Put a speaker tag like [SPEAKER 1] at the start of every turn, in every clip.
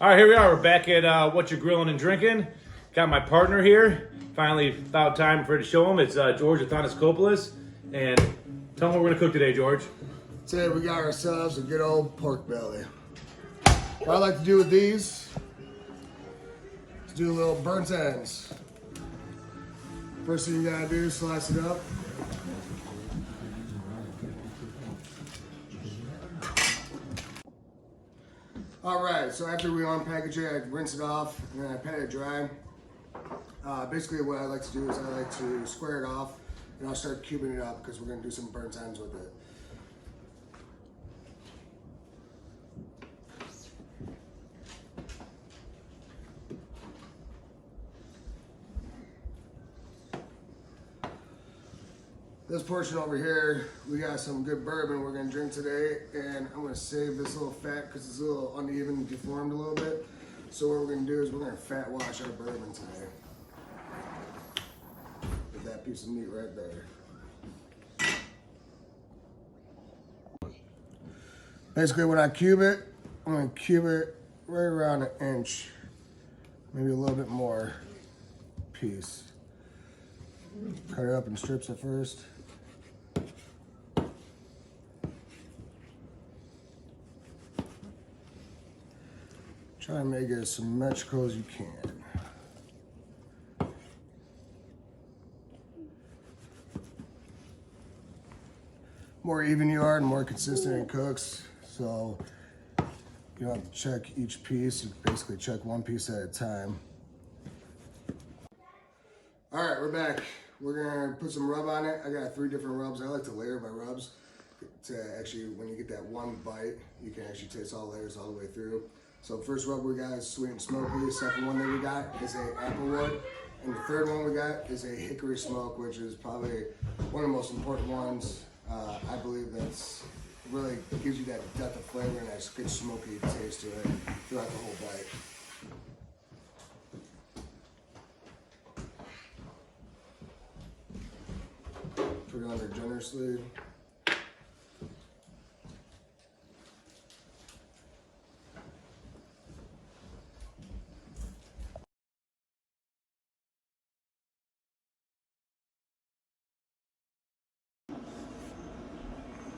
[SPEAKER 1] All right, here we are. We're back at What You're Grilling and Drinking. Got my partner here. Finally found time for it to show him. It's George Athanaskopoulos. And tell him what we're going to cook today, George.
[SPEAKER 2] Today we got ourselves a good old pork belly. What I like to do with these is do a little burnt ends. First thing you gotta do is slice it up. Alright, so after we unpackage it, I rinse it off and then I pat it dry. Basically what I like to do is I like to square it off and I'll start cubing it up because we're going to do some burnt ends with it. This portion over here, we got some good bourbon we're gonna drink today, and I'm gonna save this little fat because it's a little uneven and deformed a little bit. So what we're gonna do is we're gonna fat wash our bourbon today. With that piece of meat right there. Basically when I cube it, I'm gonna cube it right around an inch, maybe a little bit more piece. Cut it up in strips at first. Try to make it as symmetrical as you can. More even you are, the more consistent it cooks. So you don't have to check each piece. You basically check one piece at a time. All right, we're back. We're gonna put some rub on it. I got 3 different rubs. I like to layer my rubs to actually, when you get that one bite, you can actually taste all layers all the way through. So first rub we got is sweet and smoky. The second one that we got is a applewood. And the third one we got is a hickory smoke, which is probably one of the most important ones. I believe that's really gives you that depth of flavor and that good smoky taste to it throughout the whole bite. Put it under generously.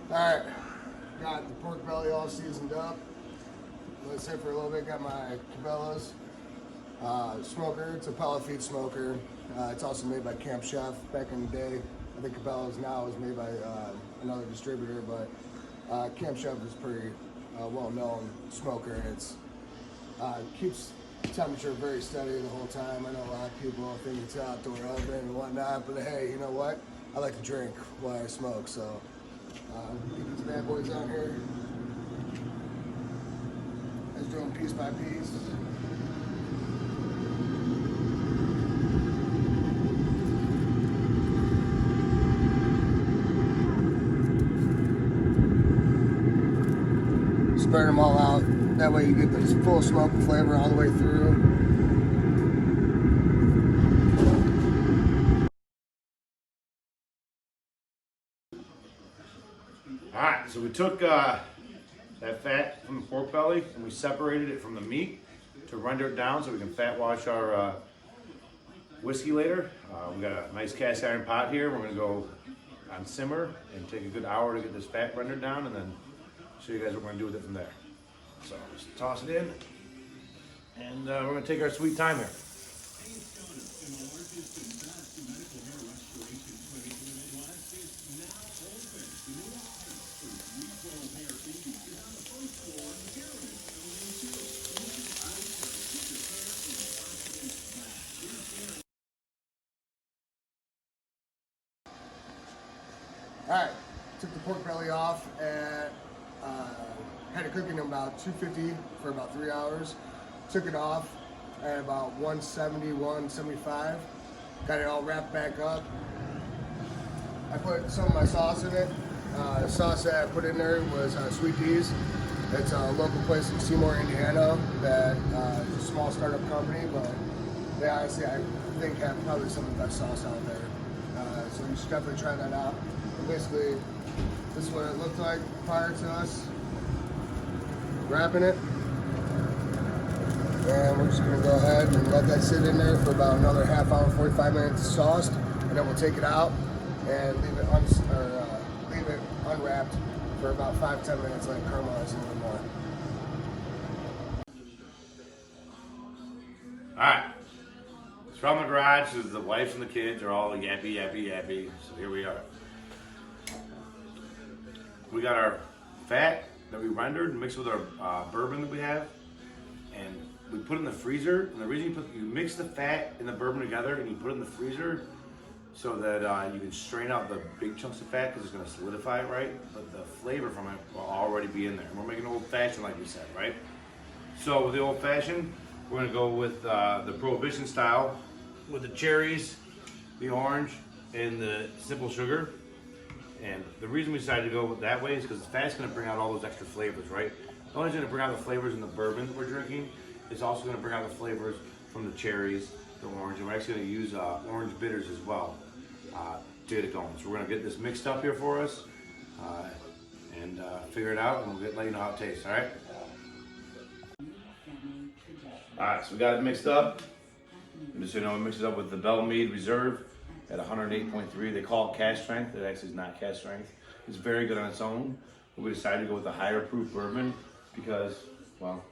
[SPEAKER 2] All right, got the pork belly all seasoned up. Let it sit for a little bit. Got my Cabela's smoker. It's a pellet feed smoker. It's also made by Camp Chef. Back in the day, I think Cabela's now is made by another distributor, but Camp Chef is pretty well-known smoker, and it's keeps the temperature very steady the whole time. I know a lot of people think it's an outdoor oven and whatnot, but hey, you know what? I like to drink while I smoke, so. Get these bad boys on here. Let's do them piece by piece. Spread them all out. That way you get this full smoke and flavor all the way through.
[SPEAKER 1] All right, so we took that fat from the pork belly and we separated it from the meat to render it down so we can fat wash our whiskey later. We got a nice cast iron pot here. We're gonna go on simmer and take a good hour to get this fat rendered down and then show you guys what we're gonna do with it from there. So just toss it in and we're gonna take our sweet time here.
[SPEAKER 2] All right, took the pork belly off and had it cooking at about 250 for about 3 hours. Took it off at about 170, 175. Got it all wrapped back up. I put some of my sauce in it. The sauce that I put in there was Sweet Peas. It's a local place in Seymour, Indiana that is a small startup company, but they honestly, I think, have probably some of the best sauce out there. So you should definitely try that out. Basically, this is what it looked like prior to us wrapping it. And we're just gonna go ahead and let that sit in there for about another half hour, 45 minutes sauced, and then we'll take it out and leave it unwrapped for about 5-10 minutes, let it caramelize a little more.
[SPEAKER 1] All right. It's from the garage. This is the wife and the kids are all yappy, yappy, yappy. So here we are. We got our fat that we rendered and mixed with our bourbon that we have, and we put it in the freezer. And the reason you mix the fat and the bourbon together and you put it in the freezer so that you can strain out the big chunks of fat because it's going to solidify it right, but the flavor from it will already be in there. And we're making old fashioned like we said, right? So with the old fashioned, we're going to go with the Prohibition style with the cherries, the orange, and the simple sugar. And the reason we decided to go with that way is because the fat's going to bring out all those extra flavors, right? Not only is it going to bring out the flavors in the bourbon that we're drinking, it's also going to bring out the flavors from the cherries, the orange, and we're actually going to use orange bitters as well to get it going. So we're going to get this mixed up here for us and figure it out, and we'll let you know how it tastes, all right? All right, so we got it mixed up. Just so you know, we mix it up with the Bell Mead Reserve at 108.3. They call it cask strength. It actually is not cask strength. It's very good on its own. But we decided to go with the higher proof bourbon because, well,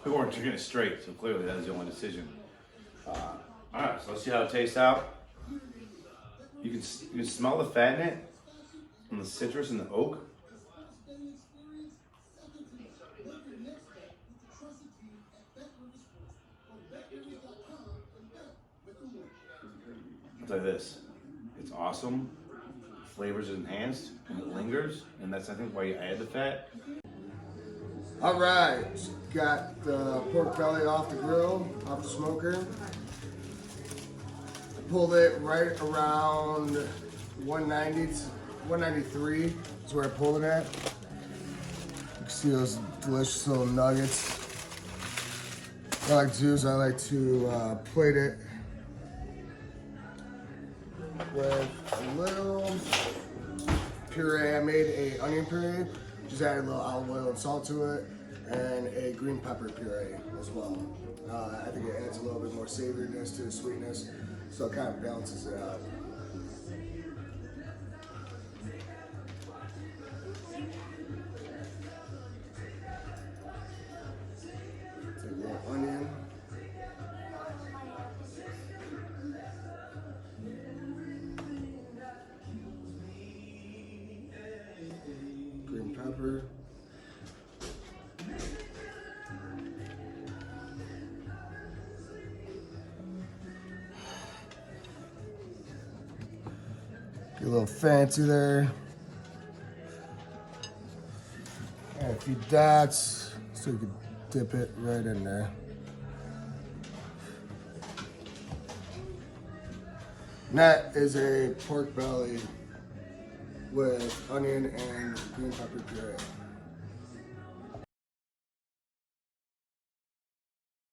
[SPEAKER 1] we weren't drinking it straight, so clearly that was the only decision. All right, so let's see how it tastes out. You can smell the fat in it, and the citrus and the oak. Like this, it's awesome. The flavors is enhanced and it lingers, and that's I think why you add the fat.
[SPEAKER 2] All right, got the pork belly off the grill, off the smoker. Pulled it right around 190, 193 is where I pulled it at. You can see those delicious little nuggets. What I like to do is I like to plate it with a little puree. I made a onion puree, just added a little olive oil and salt to it, and a green pepper puree as well. I think it adds a little bit more savoriness to the sweetness, so it kind of balances it out. Take a little onion. Green pepper. Get a little fancy there. And a few dots so you can dip it right in there. And that is a pork belly with onion and green pepper puree.